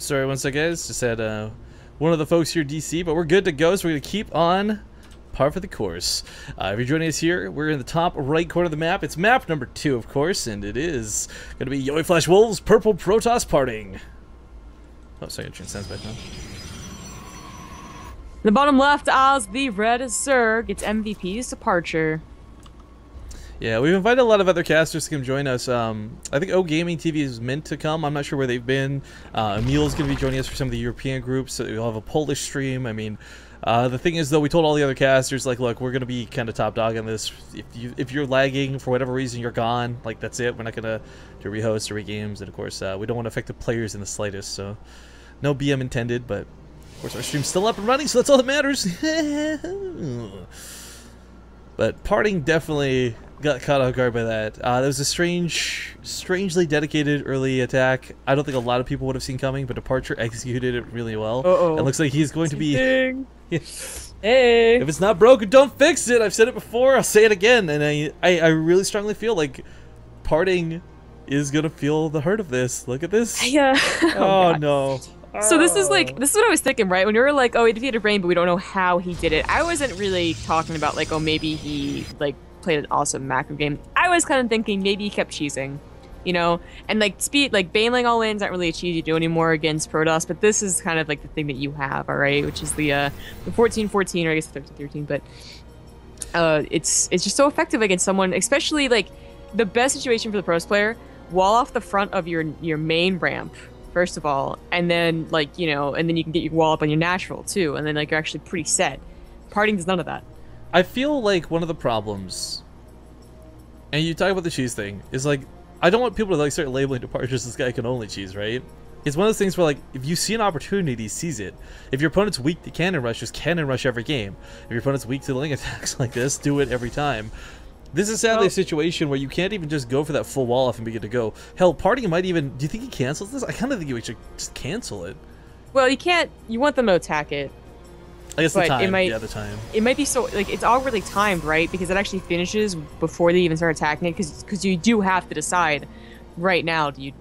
sorry once again, guys. Just had one of the folks here DC, but we're good to go, so we're going to keep on par for the course. If you're joining us here, we're in the top right corner of the map. It's map number 2, of course, and it is going to be Yowie Flash Wolves Purple Protoss parting. Oh, sorry, transcends back now. The bottom left, as the red Zerg gets MVP's departure. Yeah, we've invited a lot of other casters to come join us. I think O Gaming TV is meant to come. I'm not sure where they've been. Emil's going to be joining us for some of the European groups. So we'll have a Polish stream. I mean, the thing is, though, we told all the other casters, like, look, we're going to be kind of top dog on this. If you're lagging for whatever reason, you're gone. Like, that's it. We're not going to do rehosts or regames. And, of course, we don't want to affect the players in the slightest. So no BM intended, but, of course, our stream's still up and running, so that's all that matters. But parting definitely got caught off guard by that. That was a strangely dedicated early attack. I don't think a lot of people would have seen coming, but Departure executed it really well. Uh-oh. It looks like he's going to be... Hey! If it's not broken, don't fix it! I've said it before, I'll say it again, and I really strongly feel like parting is going to feel the hurt of this. Look at this. Yeah. Oh no. So this is what I was thinking, right? When you were like, oh, he defeated Rain, but we don't know how he did it. I wasn't really talking about like, oh, maybe he like played an awesome macro game. I was kind of thinking maybe he kept cheesing, you know? And like baneling all in's not really a cheese you do anymore against Protoss, but this is kind of like the thing that you have, all right? Which is the 14-14, or I guess 13-13, but it's just so effective against someone, especially like the best situation for the pros player, wall off the front of your main ramp. First of all, and then like, you know, and then you can get your wall up on your natural too, and then like you're actually pretty set. Parting does none of that. I feel like one of the problems, and you talk about the cheese thing, is like, I don't want people to like start labeling Departures this guy can only cheese, right? It's one of those things where like, if you see an opportunity, seize it. If your opponent's weak to cannon rush, just cannon rush every game. If your opponent's weak to link attacks like this, do it every time. This is sadly a situation where you can't even just go for that full wall off and be good to go. Hell, parting might even... Do you think he cancels this? I kind of think he should just cancel it. Well, you can't... You want them to attack it. I guess the time. Yeah, the time. It might be so... Like, it's all really timed, right? Because it actually finishes before they even start attacking it. Because you do have to decide right now, do you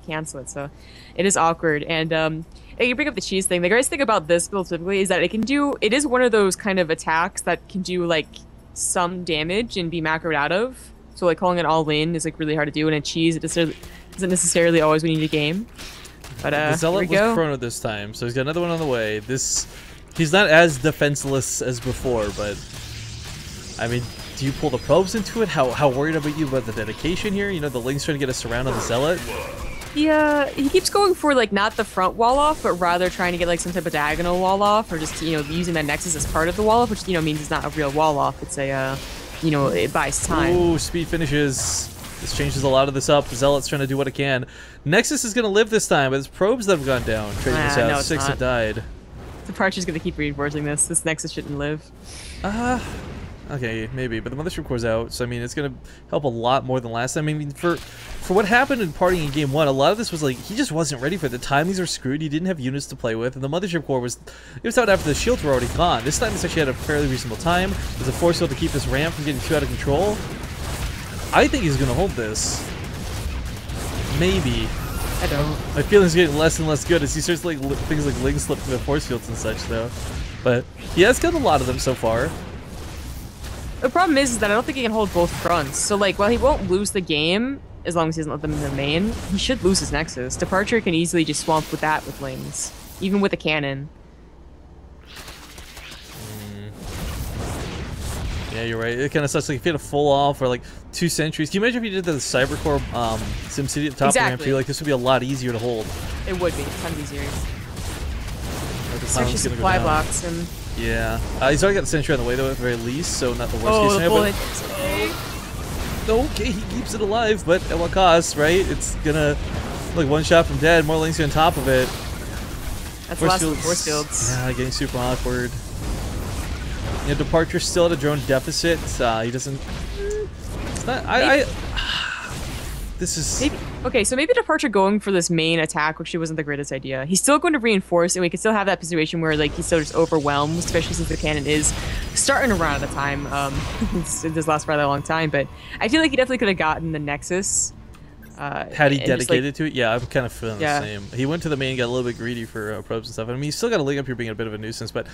cancel it? So it is awkward. And you bring up the cheese thing. The greatest thing about this build typically is that it can do... It is one of those kind of attacks that can do, like... some damage and be macroed out of. So like calling it all in is like really hard to do, and a cheese it doesn't necessarily always win you the game. But the Zealot was chrono this time, so he's got another one on the way. He's not as defenseless as before, but I mean, do you pull the probes into it? How worried about you about the dedication here? You know, the Link's trying to get a surround on the Zealot. Yeah, he keeps going for like not the front wall off, but rather trying to get like some type of diagonal wall off, or just, you know, using that Nexus as part of the wall off, which, you know, means it's not a real wall off. It's a, you know, it buys time. Ooh, speed finishes. This changes a lot of this up. The Zealot's trying to do what it can. Nexus is going to live this time, but it's probes that have gone down. Trading this out. No, 6 have died. Departure's going to keep reinforcing this. This Nexus shouldn't live. Okay, maybe, but the Mothership Core's out, so I mean, it's gonna help a lot more than last time. I mean, for what happened in parting in Game 1, a lot of this was like, he just wasn't ready for it. The timings were screwed, he didn't have units to play with, and the Mothership Core was out after the shields were already gone. This time, it's actually had a fairly reasonable time. There's a force field to keep this ramp from getting too out of control. I think he's gonna hold this. Maybe. I don't. My feeling's getting less and less good as he starts like things like Ling slip through the force fields and such, though. But he has got a lot of them so far. The problem is that I don't think he can hold both fronts. So, like, while he won't lose the game, as long as he doesn't let them in the main, he should lose his Nexus. Departure can easily just swamp with that with Lings, even with a cannon. Yeah, you're right. It kind of sucks. Like, if you had a full off or, like, 2 sentries. Can you imagine if you did the Cybercore SimCity at the top of the ramp? I feel like this would be a lot easier to hold. It would be. Tons easier. Especially supply blocks and... Yeah. He's already got the sentry on the way, though, at the very least, so not the worst case scenario. Okay, he keeps it alive, but at what cost, right? It's gonna, like, one shot from dead, more Links on top of it. That's the last of the force fields. Yeah, getting super awkward. You know, Departure's still at a drone deficit. He doesn't... It's not... This is... Maybe, okay, so maybe Departure going for this main attack, which wasn't the greatest idea. He's still going to reinforce, and we can still have that situation where, like, he's still just overwhelmed, especially since the cannon is starting to run out of time. It does last for a long time, but I feel like he definitely could have gotten the Nexus Had he and just, dedicated to it, yeah, I'm kind of feeling Yeah. the same. He went to the main, got a little bit greedy for probes and stuff. I mean, he's still got a leg up here being a bit of a nuisance, but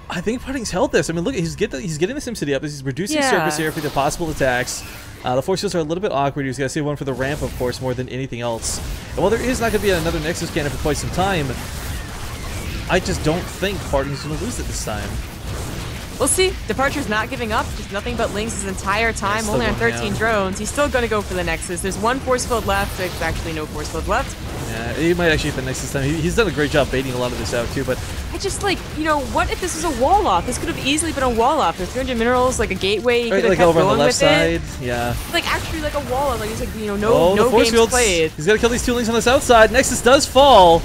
I think Parting's held this. I mean, look, he's getting the SimCity up. He's reducing surface area for the possible attacks. The force fields are a little bit awkward. He's got to save one for the ramp, of course, more than anything else. And while there is not going to be another Nexus cannon for quite some time, I just don't think Parting's going to lose it this time. We'll see. Departure's not giving up. Just nothing but Lings his entire time. Yeah, only on going 13 down. drones. He's still going to go for the Nexus. There's one force field left. There's actually no force field left. Yeah, he might actually hit the Nexus time. He's done a great job baiting a lot of this out, too, but I just what if this was a wall off? This could have easily been a wall off. There's 300 minerals, like a gateway. He could have like kept over on going the left with it. side, yeah. Like actually like a wall off. Like it's like Oh, no the force games fields. played. He's got to kill these 2 Lings on the south side. Nexus does fall.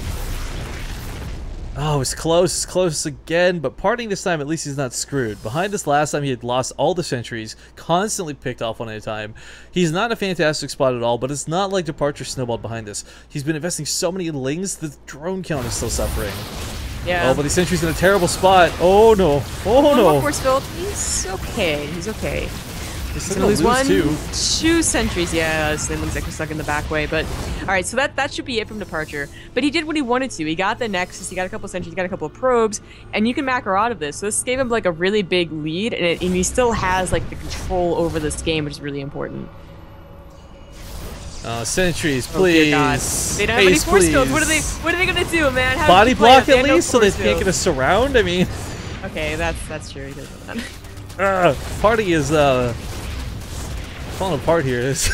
Oh, it's close again, but Parting this time, at least he's not screwed. Behind this last time, he had lost all the sentries, constantly picked off one at a time. He's not in a fantastic spot at all, but it's not like Departure snowballed behind this. He's been investing so many Lings, the drone count is still suffering. Yeah. Oh, but the sentry's in a terrible spot. Oh, no. Oh, One no. more force field. He's okay. He's okay. He's He's gonna gonna lose too. 2 sentries. Yeah, so it looks like we're stuck in the back way. But all right, so that should be it from Departure. But he did what he wanted to. He got the Nexus. He got a couple sentries. He got a couple of probes, and you can macro out of this. So this gave him like a really big lead, and he still has like the control over this game, which is really important. Sentries, Oh, dear please. God. They don't have any Ace, force fields. please. What are they gonna do, man? How Body did you play block it? They at have no least, so they force can't get fields. a surround. I mean, Okay, that's true. He does that. Party is falling apart here. There's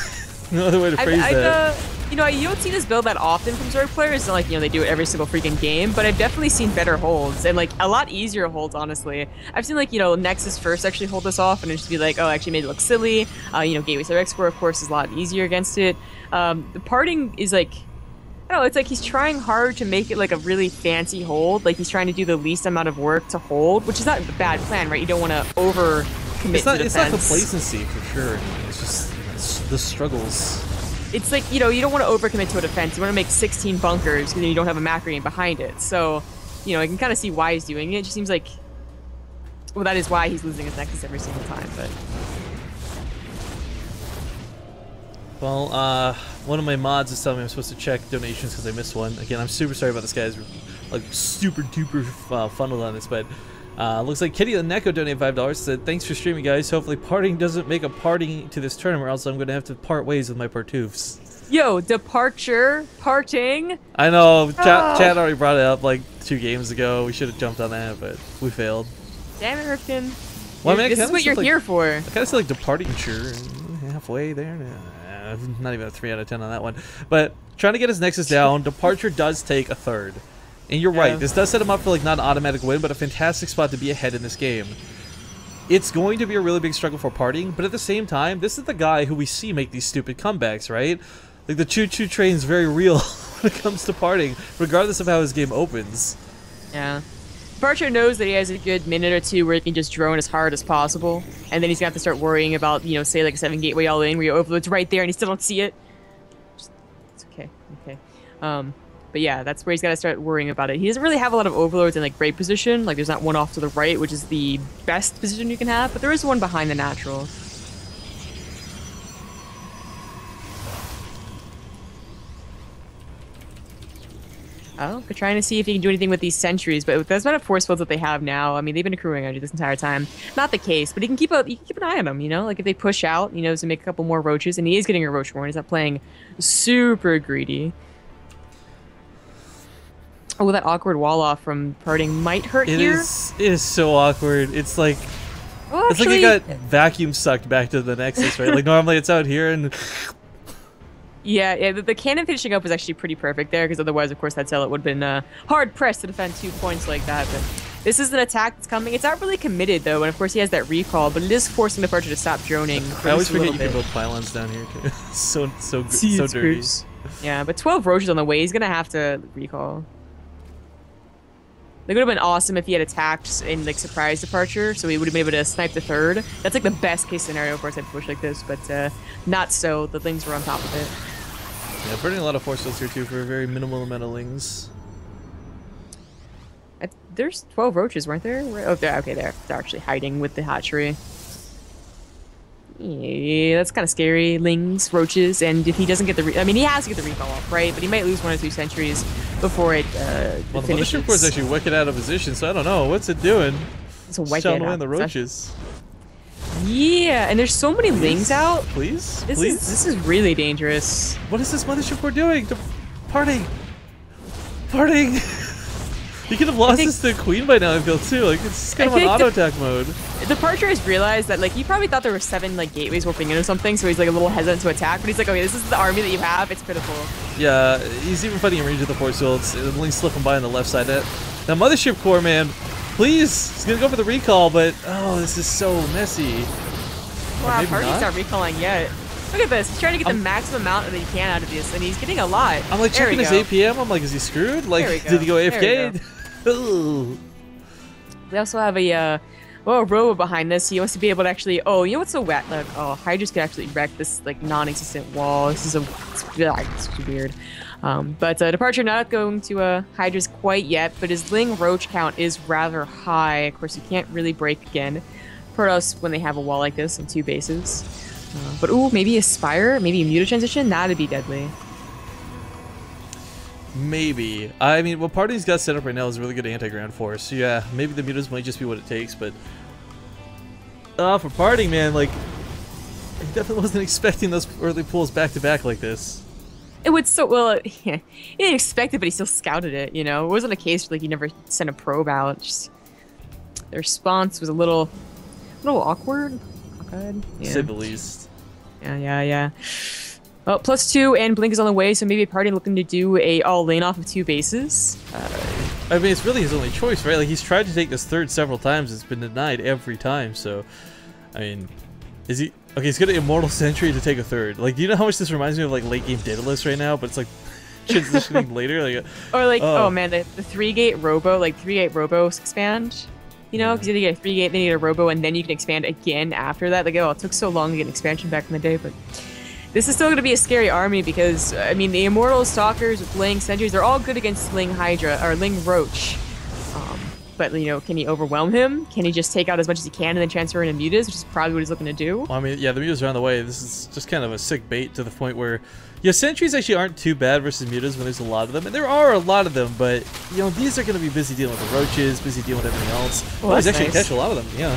no other way to phrase that. You don't see this build that often from Zerg players. It's not like, they do it every single freaking game, but I've definitely seen better holds and like a lot easier holds, honestly. I've seen like, Nexus first actually hold this off and just be like, oh, actually made it look silly. Gateway Sub Export, of course, is a lot easier against it. The Parting is like, I don't know, it's like he's trying hard to make it like a really fancy hold. Like he's trying to do the least amount of work to hold, which is not a bad plan, right? You don't want to over commit to defense. It's not complacency for sure. It's just the struggles. It's like, you don't want to overcommit to a defense. You want to make 16 bunkers because you don't have a macro game behind it. So, I can kind of see why he's doing it. It just seems like, well, that is why he's losing his Nexus every single time. But well, one of my mods is telling me I'm supposed to check donations because I missed one. Again, I'm super sorry about this, guys. Like super duper funneled on this, but looks like Kitty the Neko donated $5. Said thanks for streaming, guys. Hopefully Parting doesn't make a parting to this tournament, or else I'm going to have to part ways with my Partoofs. yo, Departure, Parting. I know, chat already brought it up like 2 games ago. We should have jumped on that, but we failed. Damn it, Rifkin. Well, I mean, This is what you're here for. I kind of feel like Departing sure halfway there. Not even a 3 out of 10 on that one. But trying to get his Nexus down, Departure does take a 3rd. And you're right, this does set him up for like not an automatic win, but a fantastic spot to be ahead in this game. It's going to be a really big struggle for Parting, but at the same time, this is the guy who we see make these stupid comebacks, right? Like the choo-choo train's very real when it comes to Parting, regardless of how his game opens. Yeah. Departure knows that he has a good minute or 2 where he can just drone as hard as possible, and then he's gonna have to start worrying about, say like a 7 gateway all in where your overload's right there and you still don't see it. It's okay. But yeah, that's where he's got to start worrying about it. He doesn't really have a lot of overloads in like great position. Like there's not one off to the right, which is the best position you can have, but there is one behind the natural. Oh, they're trying to see if he can do anything with these sentries, but that's not a force fields that they have now. I mean, they've been accruing energy this entire time. Not the case, but he can keep an eye on them. Like if they push out, to make a couple more roaches, and he is getting a roach more. He's not playing super greedy. Oh, that awkward wall off from Parting might hurt here. It is so awkward. It's like Well, it's like actually, it got vacuum sucked back to the Nexus, right? Like normally it's out here and yeah, the cannon finishing up was actually pretty perfect there, because otherwise, of course, that Zealot would have been hard pressed to defend 2 points like that. But this is an attack that's coming. It's not really committed though, and of course he has that recall, but it is forcing Departure to stop droning. I always forget you bit. can build pylons down here too. so See, it's dirty. gross. Yeah, but 12 roaches on the way. He's gonna have to recall. It would have been awesome if he had attacked in like surprise Departure, so he would have been able to snipe the 3rd. That's like the best case scenario for a type of push like this, but not so. The Lings were on top of it. Yeah, burning a lot of force fields here too for a very minimal amount of Lings. There's 12 roaches, weren't there? Oh, okay, they're actually hiding with the hatchery. Yeah, that's kind of scary. Lings, roaches, and if he doesn't get the, I mean, he has to get the recall off, right? But he might lose 1 or 2 sentries before it Well, the finishes. Mothership Core is actually wicked out of position, so I don't know what's it doing. It's a It's wicked shouting away out. on the roaches. Yeah, and there's so many lings out. Please, This please. is really dangerous. What is this Mothership Core doing? Parting. Parting. He could have lost this to Queen by now, I feel too. Like it's kind of on auto attack mode. Departure has realized that like he probably thought there were 7 like gateways warping in or something, so he's like a little hesitant to attack. But he's like, okay, this is the army that you have. It's pitiful. Yeah, he's even fighting in range of the force fields. Link's slipping by on the left side. That Mothership Core, man, please, he's gonna go for the recall, but oh, this is so messy. Wow, Party's not recalling yet. Look at this. He's trying to get the maximum amount that he can out of this, and he's getting a lot. I'm like checking his APM. I'm like, is he screwed? Like, did he go AFK? We also have a robo behind this. He wants to be able to actually. Oh, you know what's so wet? Like, oh, Hydras could actually wreck this like non-existent wall. This is it's weird. But Departure not going to Hydras quite yet, but his Ling Roach count is rather high. Of course, you can't really break again. Protoss when they have a wall like this on 2 bases. But ooh, maybe a Spire, maybe a Muta transition. That'd be deadly. Maybe. I mean, what Party's got set up right now is a really good anti-ground force. Yeah, maybe the mutas might just be what it takes, but for Party, man, like, I definitely wasn't expecting those early pulls back to back like this. It would so well. Yeah, he didn't expect it, but he still scouted it. You know, it wasn't a case where like he never sent a probe out. Just the response was a little awkward. Yeah. To say the least. Yeah. Well, +2 and Blink is on the way, so maybe Party looking to do a all-lane off of 2 bases. I mean, it's really his only choice, right? Like, he's tried to take this third several times. It's been denied every time, so... I mean, is he... Okay, he's got an Immortal Sentry to take a third. Like, do you know how much this reminds me of, like, late-game Daedalus right now? But it's, like, transitioning later. Like, or, like, oh, man, the 3-gate Robo, like, 3-gate Robos expand. You know, because you get a 3-gate, then you get a Robo, and then you can expand again after that. Like, oh, it took so long to get an expansion back in the day, but... This is still going to be a scary army because, I mean, the Immortal Stalkers with Ling Sentries, they're all good against Ling Hydra, or Ling Roach. But, you know, can he overwhelm him? Can he just take out as much as he can and then transfer into Mutas, which is probably what he's looking to do? Well, I mean, yeah, the Mutas are on the way. This is just kind of a sick bait to the point where, yeah, Sentries actually aren't too bad versus Mutas when there's a lot of them. And there are a lot of them, but, you know, these are going to be busy dealing with the Roaches, busy dealing with everything else. Well, he's actually nice. catch a lot of them, yeah.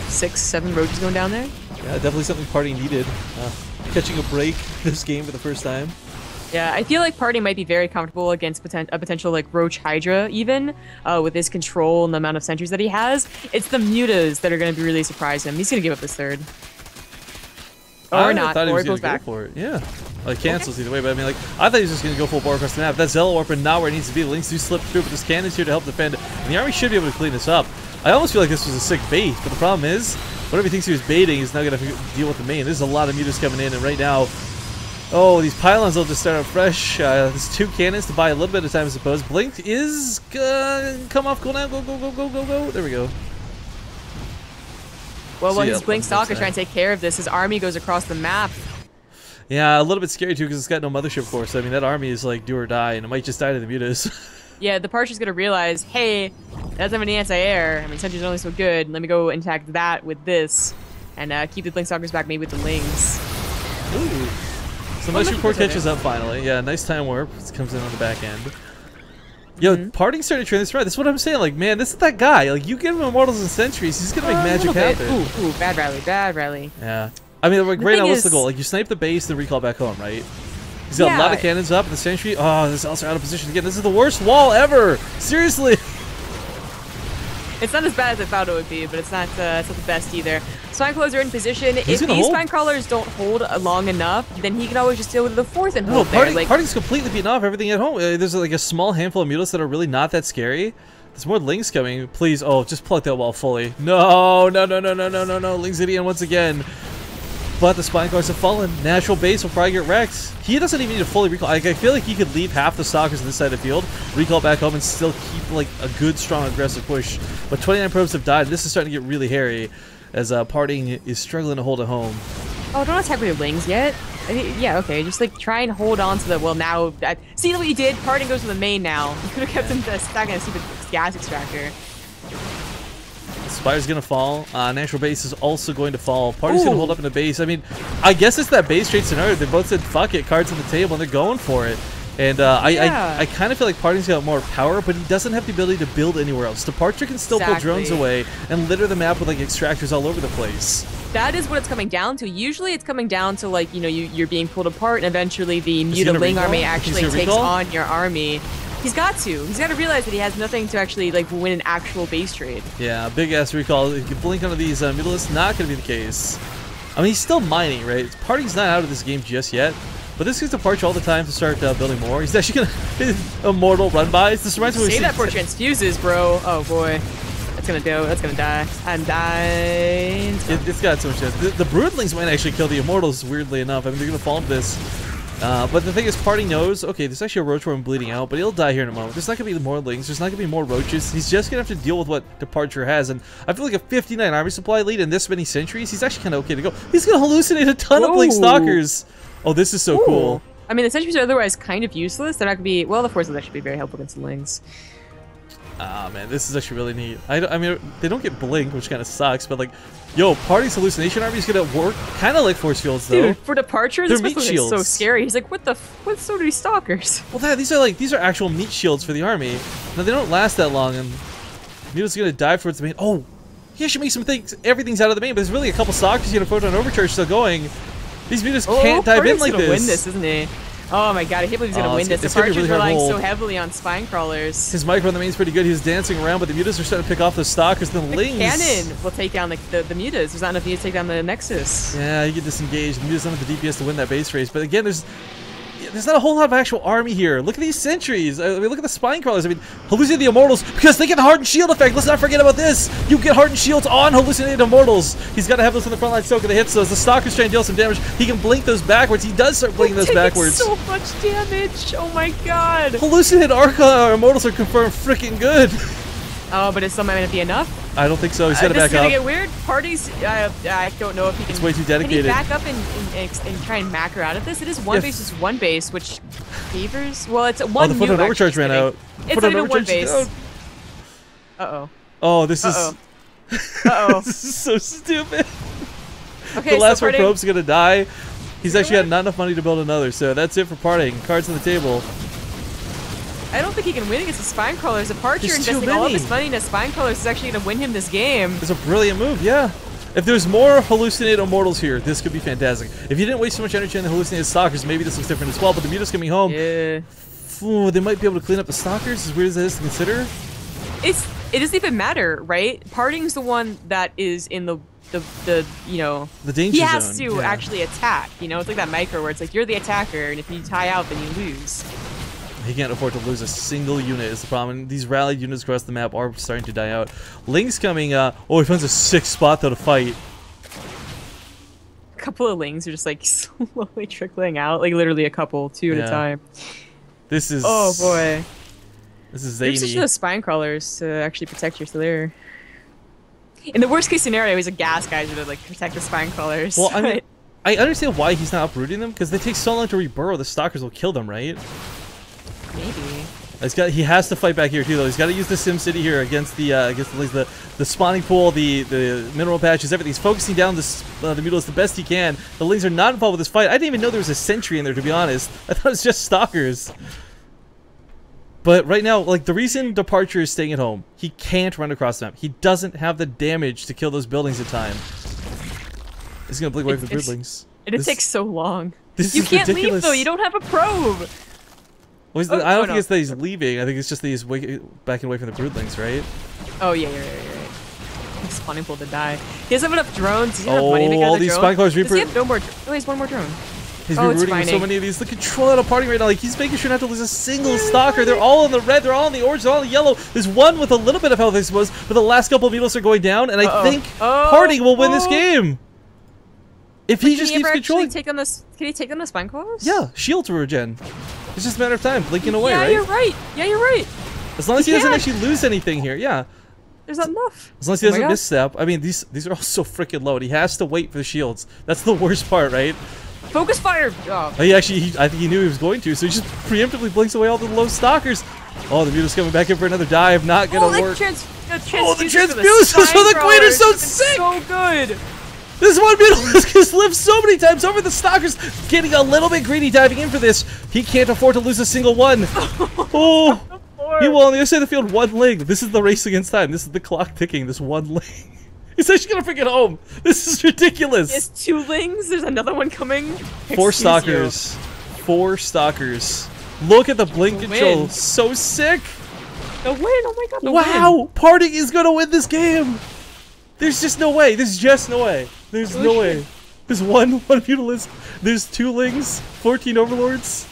6, 7 Roaches going down there? Yeah, definitely something Party needed. Catching a break this game for the first time. Yeah, I feel like Party might be very comfortable against a potential like Roach Hydra even, with his control and the amount of sentries that he has. It's the Mutas that are going to be really surprise him. He's going to give up his third. Or not, or he goes back. For it. Yeah. Well, it cancels either way, but I mean, like, I thought he was just going to go full bore across the map. That Zealot Warp and not where it needs to be. The Lynx do slip through, but this cannon's here to help defend, and the army should be able to clean this up. I almost feel like this was a sick bait, but the problem is, whatever he thinks he was baiting is now going to deal with the main. There's a lot of Mutas coming in, and right now, oh, these pylons will just start out fresh. There's 2 cannons to buy a little bit of time, I suppose. Blink is gonna come off cooldown. Go. There we go. Well, while his Blink Stalker trying to take care of this, his army goes across the map. Yeah, a little bit scary too because it's got no Mothership Core. So I mean, that army is like do or die, and it might just die to the Mutas. Yeah, the Departure's gonna realize, hey, it doesn't have any anti-air. I mean, Sentry's only so good. Let me go and attack that with this, and keep the Blink Stalkers back, maybe with the Lings. Ooh. So Mothership Core catches up finally. Yeah, nice time warp. It comes in on the back end. Yo, Party started to turn this right. That's what I'm saying. Like, man, this is that guy. Like, you give him Immortals and Sentries, he's gonna make magic happen. Ooh, bad rally. Yeah. I mean, like, right now, what's the goal? Like, you snipe the base, then recall back home, right? He's got a lot of cannons up, and the Sentry. Oh, this is also out of position again. This is the worst wall ever. Seriously. It's not as bad as I thought it would be, but it's not the best either. Spinecrawlers are in position. If these Spinecrawlers don't hold long enough, then he can always just deal with the 4th and hold there. Like, Party's completely beaten off everything at home. There's like a small handful of Mutas that are really not that scary. There's more Lings coming. Please, oh, just pluck that wall fully. No. Lings idiot once again. But the Spinecrawlers have fallen. Natural base will probably get wrecked. He doesn't even need to fully recall. Like, I feel like he could leave half the Stalkers on this side of the field, recall back home, and still keep like a good, strong, aggressive push. But 29 probes have died. This is starting to get really hairy as Parting is struggling to hold it home. Oh, don't attack with your Lings yet. Yeah, okay. Just like try and hold on to the. Well, now see what you did. Parting goes to the main now. You could have kept him stacking a stupid gas extractor. Spire's gonna fall. Natural Base is also going to fall. Party's gonna hold up in the base. I mean, I guess it's that base trade scenario. They both said fuck it, cards on the table, and they're going for it. And I kind of feel like Party's got more power, but he doesn't have the ability to build anywhere else. Departure can still pull drones away and litter the map with like extractors all over the place. That is what it's coming down to. Usually it's coming down to like, you know, you're being pulled apart and eventually the Mutaling army actually takes on your army. He's got to. He's got to realize that he has nothing to actually like win an actual base trade. Yeah, big ass recall. If you blink onto these Mutalisks, not going to be the case. I mean, he's still mining, right? Party's not out of this game just yet. But this gives Departure all the time to start building more. He's actually gonna immortal run bys. This reminds me of say that for transfuses, bro. Oh boy, that's gonna do. That's gonna die. I'm dying. It's got so much chance. The Broodlings might actually kill the Immortals. Weirdly enough, I mean they're gonna fall into this. But the thing is, Party knows. Okay, there's actually a Roach Worm bleeding out, but he'll die here in a moment. There's not gonna be more Lings. There's not gonna be more Roaches. He's just gonna have to deal with what Departure has. And I feel like a 59 army supply lead in this many centuries, he's actually kind of okay to go. He's gonna hallucinate a ton of Blink Stalkers. Oh, this is so cool. I mean, the sentries are otherwise kind of useless. They're not going to be... Well, the forces actually be very helpful against the Lings. Ah, man, this is actually really neat. I mean, they don't get Blink, which kind of sucks, but like, yo, Party's Hallucination Army is going to work kind of like Force Fields, though. Dude, for Departure, this is so scary. He's like, what's so many Stalkers? Well, these are actual meat shields for the army. Now, they don't last that long, and Muta's going to dive towards the main. Oh, he actually makes some things. Everything's out of the main, but there's really a couple Stalkers. He's going to Photon Overcharge still going. These Mutas can't dive in like this. Gonna win this, isn't he? Oh my god, I can't believe he's gonna win this. Departure's really relying so heavily on Spine Crawlers. His micro on the main's pretty good. He's dancing around, but the Mutas are starting to pick off the Stalkers. The Lings. Cannon will take down the Mutas. There's not enough to take down the Nexus. Yeah, he get disengaged. The Mutas don't have the DPS to win that base race. But again, there's not a whole lot of actual army here. Look at these sentries. I mean, look at the Spine Crawlers. I mean, hallucinate the Immortals because they get the Hardened Shield effect. Let's not forget about this. You get Hardened Shields on hallucinated Immortals. He's got to have those on the front line soaking the hits. So as the Stalkers try and deal some damage, he can blink those backwards. He does start blinking those backwards. So much damage. Oh my god. Hallucinated Immortals are confirmed freaking good. Oh, but is some might be enough? I don't think so. He's got to back up. This is gonna get weird. Parties, I don't know if he can. It's way too dedicated. Can he back up and try and macro out of this? It is one base, just one base, which favors. Well, it's one. Oh, the Photon Overcharge ran out. It's not even one base. Uh-oh. Oh, this is. Uh-oh. This is so stupid. Okay, the last probe's gonna die. He's actually got not enough money to build another, so that's it for Parting. Cards on the table. I don't think he can win against the Spine Crawlers. Departure investing all of his money into Spine Crawlers is actually going to win him this game. It's a brilliant move, yeah. If there's more Hallucinate Immortals here, this could be fantastic. If you didn't waste so much energy on the Hallucinated Stalkers, maybe this looks different as well, but the Muta's coming home. Yeah. Ooh, they might be able to clean up the Stalkers, as weird as that is to consider. It doesn't even matter, right? Parting's the one that is in the you know, the danger zone. He has to actually attack, you know? It's like that micro where it's like, you're the attacker, and if you tie out, then you lose. He can't afford to lose a single unit is the problem. And these rallied units across the map are starting to die out. Ling's coming, oh, he finds a sick spot though to fight. A couple of Lings are just like slowly trickling out, like literally a couple, two at a time. This is... Oh boy. This is zany. There's such those Spine Crawlers to actually protect your Slayer. In the worst case scenario, he's a gas guy to like protect the Spine Crawlers. Well, I mean, I understand why he's not uprooting them, because they take so long to reburrow, the Stalkers will kill them, right? Maybe. He has to fight back here too, though. He's got to use the Sim City here against the spawning pool, the mineral patches, everything. He's focusing down the Mutalisks the best he can. The Lings are not involved with this fight. I didn't even know there was a sentry in there, to be honest. I thought it was just Stalkers. But right now, like, the reason Departure is staying at home, he can't run across the map. He doesn't have the damage to kill those buildings in time. He's gonna blink away from the Broodlings. It takes so long. You can't ridiculous. Leave though. You don't have a probe. Well, I don't think it's that he's leaving. I think it's just that he's backing away from the Broodlings, right? Oh yeah, you're right. He's spawning pool to die. He doesn't have enough drones. He doesn't have money to get all these Spine Crawlers. Does he have no more? Oh, he has one more drone. He's rerouting so many of these. The control out of Party right now. Like, he's making sure not to lose a single Stalker. They're all in the red. They're all in the orange. They're all in the yellow. There's one with a little bit of health, I suppose, but the last couple of Mutalisks are going down, and I think Party will win this game. If he just keeps controlling. Can he take on the Spine Crawlers? Yeah, shield to regen. It's just a matter of time, blinking away, right? Yeah, you're right. As long as he doesn't actually lose anything here, yeah. There's not enough. As long as he doesn't misstep. I mean, these are all so freaking low, and he has to wait for the shields. That's the worst part, right? Focus fire! Oh. I think he knew he was going to, so he just preemptively blinks away all the low Stalkers. Oh, the Muta's coming back in for another dive. Not gonna work. The transfuses for the Queen are so sick. So good. This one Mutalisk has lived so many times over the Stalkers, getting a little bit greedy diving in for this. He can't afford to lose a single one. Oh, he will on the other side of the field, one ling. This is the race against time. This is the clock ticking, this one ling. He's actually gonna bring it home. This is ridiculous. He has 2 lings. There's another one coming. 4 Stalkers. 4 Stalkers. Look at the blink control. Win. So sick. The win. Oh my god. The Wow. win. Party is gonna win this game. There's just no way. There's just no way. There's no way. There's one Mutalisk. There's 2 lings. 14 Overlords.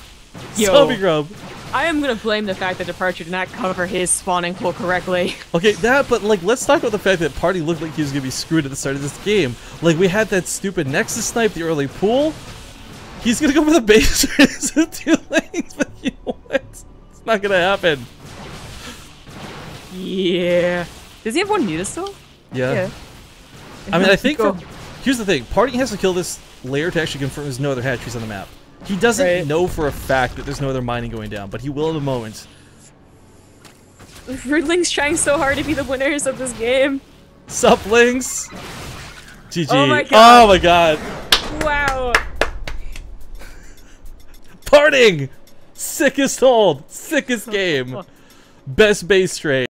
Yo. Zombie Grub. I am gonna blame the fact that Departure did not cover his spawning pool correctly. Okay, but like, let's talk about the fact that Party looked like he was gonna be screwed at the start of this game. Like, we had that stupid Nexus snipe, the early pool. He's gonna go for the base with 2 lanes, but you know what? It's not gonna happen. Yeah. Does he have 1 Muta still? Yeah. I mean, I think here's the thing. Party has to kill this layer to actually confirm there's no other hatcheries on the map. He doesn't know for a fact that there's no other mining going down, but he will in a moment. Rudling's trying so hard to be the winners of this game. Suplings. GG. Oh my god. Oh my god. Wow. Parting. Sickest hold. Sickest game. Best base trade.